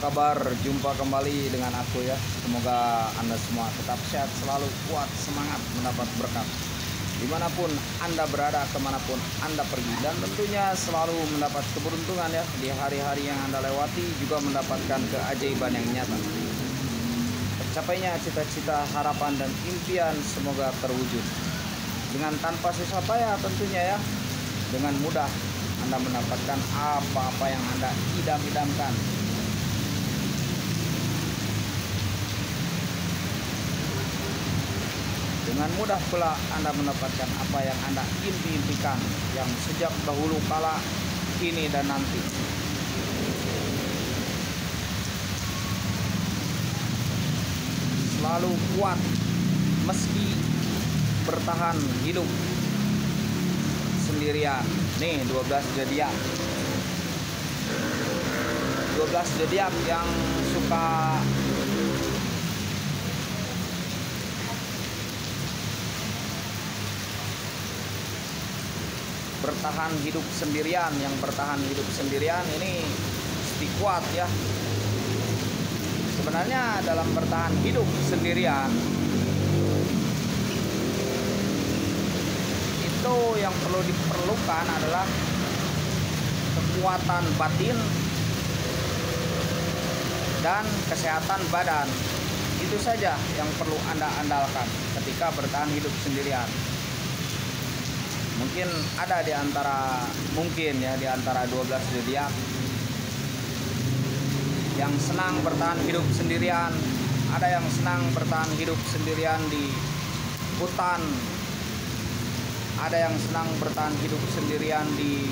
kabar? Jumpa kembali dengan aku ya. Semoga Anda semua tetap sehat, selalu kuat, semangat, mendapat berkat dimanapun Anda berada, kemanapun Anda pergi, dan tentunya selalu mendapat keberuntungan ya di hari-hari yang Anda lewati, juga mendapatkan keajaiban yang nyata. Tercapainya cita-cita, harapan, dan impian semoga terwujud dengan tanpa susah payah tentunya ya. Dengan mudah Anda mendapatkan apa-apa yang Anda idam-idamkan. Dengan mudah pula Anda mendapatkan apa yang Anda impi-impikan, yang sejak dahulu kala, kini, dan nanti. Selalu kuat meski bertahan hidup sendirian. Nih 12 zodiak. 12 zodiak yang suka bertahan hidup sendirian. Yang bertahan hidup sendirian ini mesti kuat ya. Sebenarnya dalam bertahan hidup sendirian itu yang perlu diperlukan adalah kekuatan batin dan kesehatan badan. Itu saja yang perlu Anda andalkan ketika bertahan hidup sendirian. Mungkin ada di antara 12 zodiak yang senang bertahan hidup sendirian, ada yang senang bertahan hidup sendirian di hutan, ada yang senang bertahan hidup sendirian di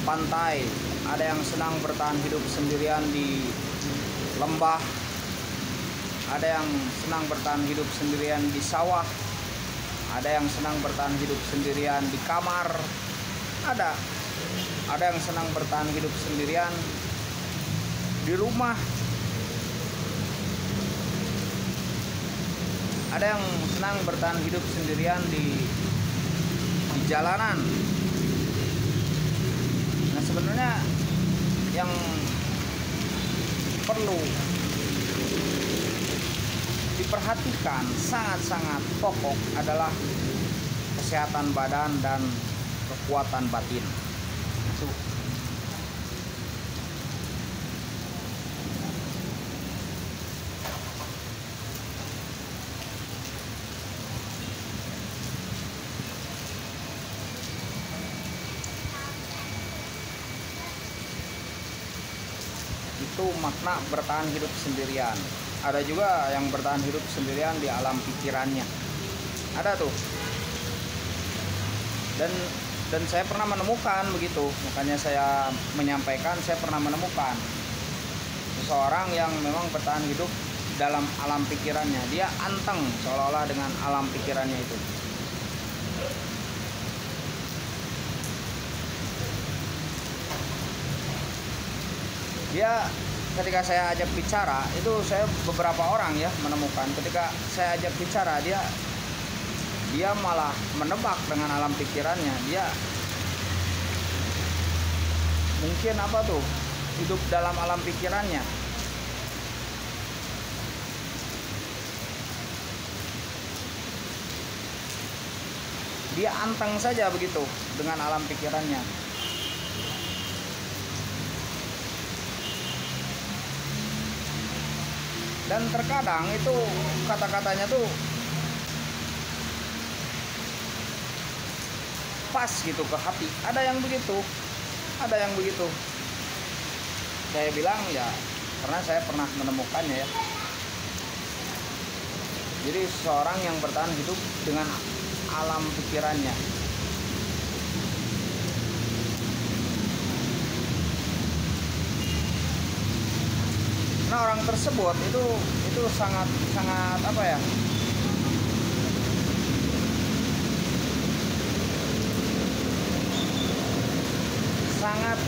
pantai, ada yang senang bertahan hidup sendirian di lembah, ada yang senang bertahan hidup sendirian di sawah, ada yang senang bertahan hidup sendirian di kamar, ada yang senang bertahan hidup sendirian di rumah, ada yang senang bertahan hidup sendirian di jalanan. Nah, sebenarnya yang perlu diperhatikan sangat-sangat pokok adalah kesehatan badan dan kekuatan batin. Itu makna bertahan hidup sendirian. Ada juga yang bertahan hidup sendirian di alam pikirannya. Ada tuh. Dan saya pernah menemukan begitu. Makanya saya menyampaikan, saya pernah menemukan seseorang yang memang bertahan hidup dalam alam pikirannya. Dia anteng seolah-olah dengan alam pikirannya itu. Dia ketika saya ajak bicara, itu saya beberapa orang ya menemukan ketika saya ajak bicara, dia malah menebak dengan alam pikirannya. Dia mungkin hidup dalam alam pikirannya. Dia anteng saja begitu dengan alam pikirannya. Dan terkadang itu kata-katanya tuh pas gitu ke hati. Ada yang begitu. Saya bilang ya karena saya pernah menemukannya ya. Jadi seorang yang bertahan hidup dengan alam pikirannya. Nah, orang tersebut itu sangat sangat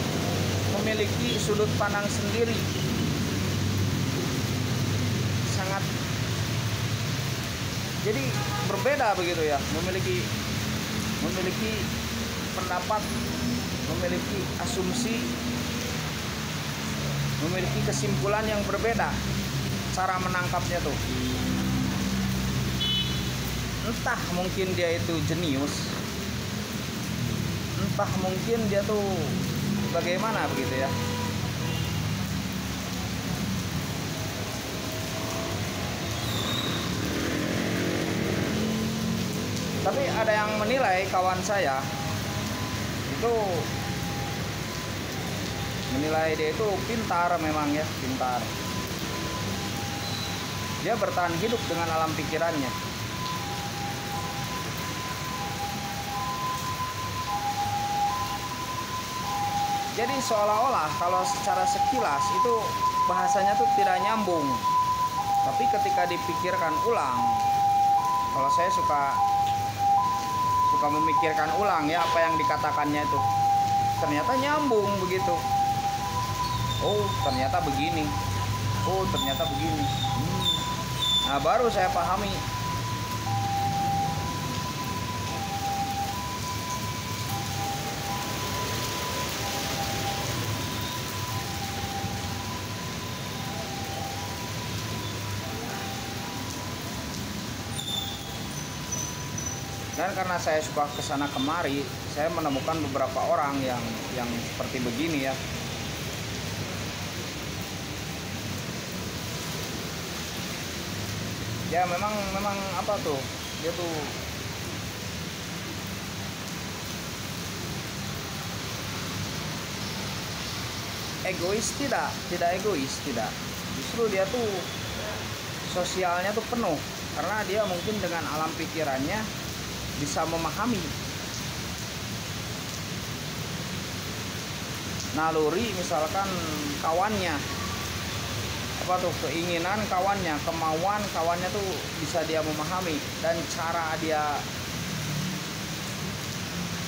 memiliki sudut pandang sendiri, sangat jadi berbeda begitu ya, memiliki pendapat, memiliki asumsi memiliki kesimpulan yang berbeda cara menangkapnya tuh. Entah mungkin dia itu jenius, entah mungkin dia tuh bagaimana begitu ya. Tapi ada yang menilai, kawan saya itu menilai dia itu pintar, memang ya, pintar. Dia bertahan hidup dengan alam pikirannya. Jadi seolah-olah kalau secara sekilas itu bahasanya tuh tidak nyambung. Tapi ketika dipikirkan ulang, kalau saya suka memikirkan ulang ya apa yang dikatakannya itu, ternyata nyambung begitu. Oh ternyata begini, oh ternyata begini. Nah baru saya pahami. Dan karena saya suka kesana kemari, saya menemukan beberapa orang yang seperti begini ya. Ya memang apa tuh, dia tuh egois, tidak egois, tidak. Justru dia tuh sosialnya tuh penuh, karena dia mungkin dengan alam pikirannya bisa memahami naluri misalkan kawannya, apa tuh keinginan kawannya, kemauan kawannya tuh bisa dia memahami, dan cara dia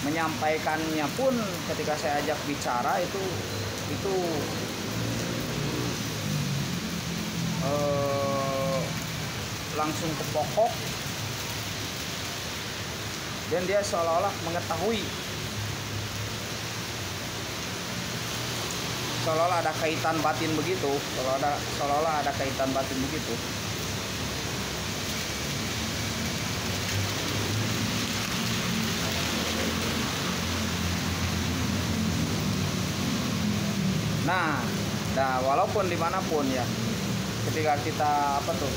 menyampaikannya pun ketika saya ajak bicara itu langsung ke pokok, dan dia seolah-olah mengetahui, seolah-olah ada kaitan batin begitu, seolah-olah ada kaitan batin begitu. Nah, walaupun dimanapun ya, ketika kita apa tuh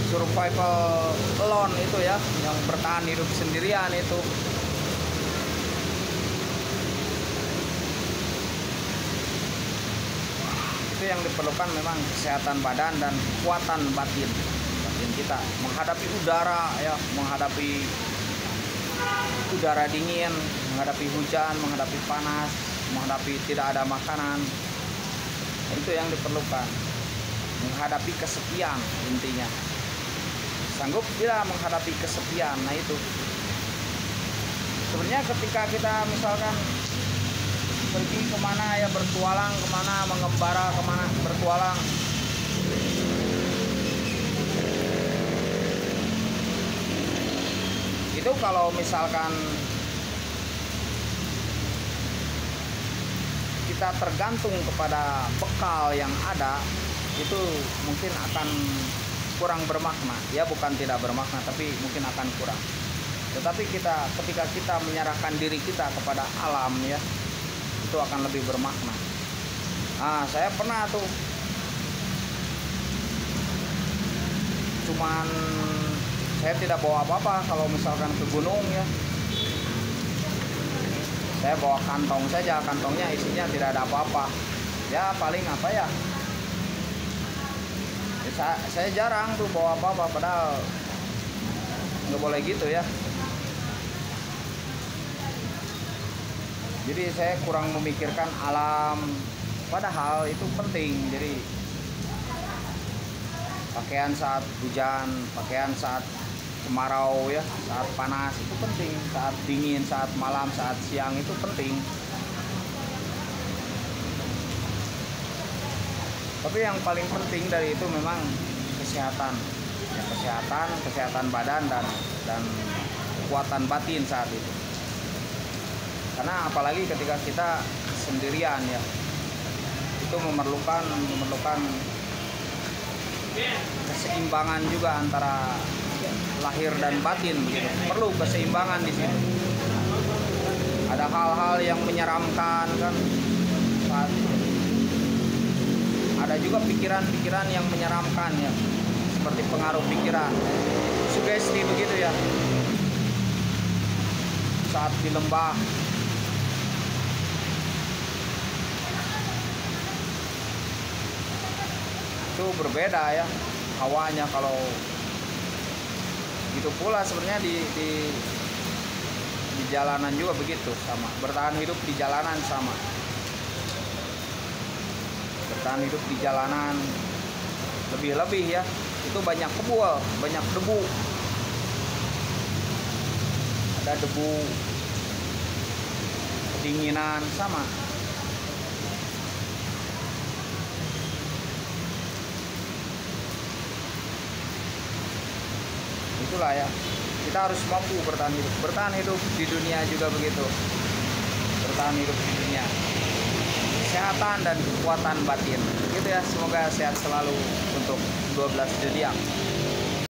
survival alone itu ya, yang bertahan hidup sendirian itu yang diperlukan memang kesehatan badan dan kekuatan batin kita menghadapi udara ya, menghadapi udara dingin, menghadapi hujan, menghadapi panas, menghadapi tidak ada makanan. Itu yang diperlukan, menghadapi kesepian intinya. Sanggup tidak menghadapi kesepian? Nah itu sebenarnya ketika kita misalkan pergi kemana ya, bertualang kemana, mengembara kemana, bertualang, itu kalau misalkan kita tergantung kepada bekal yang ada, itu mungkin akan kurang bermakna ya, bukan tidak bermakna tapi mungkin akan kurang. Tetapi ketika kita menyerahkan diri kita kepada alam ya, itu akan lebih bermakna. Nah saya pernah tuh cuman saya tidak bawa apa-apa kalau misalkan ke gunung ya, saya bawa kantong saja, kantongnya isinya tidak ada apa-apa ya, paling apa ya, saya jarang tuh bawa apa-apa, padahal nggak boleh gitu ya. Jadi saya kurang memikirkan alam, padahal itu penting. Jadi pakaian saat hujan, pakaian saat kemarau ya, saat panas itu penting, saat dingin, saat malam, saat siang itu penting. Tapi yang paling penting dari itu memang kesehatan ya, kesehatan badan dan kekuatan batin saat itu. Karena apalagi ketika kita sendirian ya, itu memerlukan keseimbangan juga antara lahir dan batin begitu. Perlu keseimbangan di sini. Ada hal-hal yang menyeramkan kan, ada juga pikiran-pikiran yang menyeramkan ya, seperti pengaruh pikiran, sugesti begitu ya. Saat di lembah itu berbeda ya hawanya. Kalau gitu pula sebenarnya di jalanan juga begitu, sama bertahan hidup di jalanan, sama bertahan hidup di jalanan lebih ya, itu banyak kebul, banyak debu, ada debu, kedinginan, sama. Itulah ya, kita harus mampu bertahan hidup di dunia juga begitu, bertahan hidup di dunia, kesehatan dan kekuatan batin gitu ya. Semoga sehat selalu untuk 12 zodiak.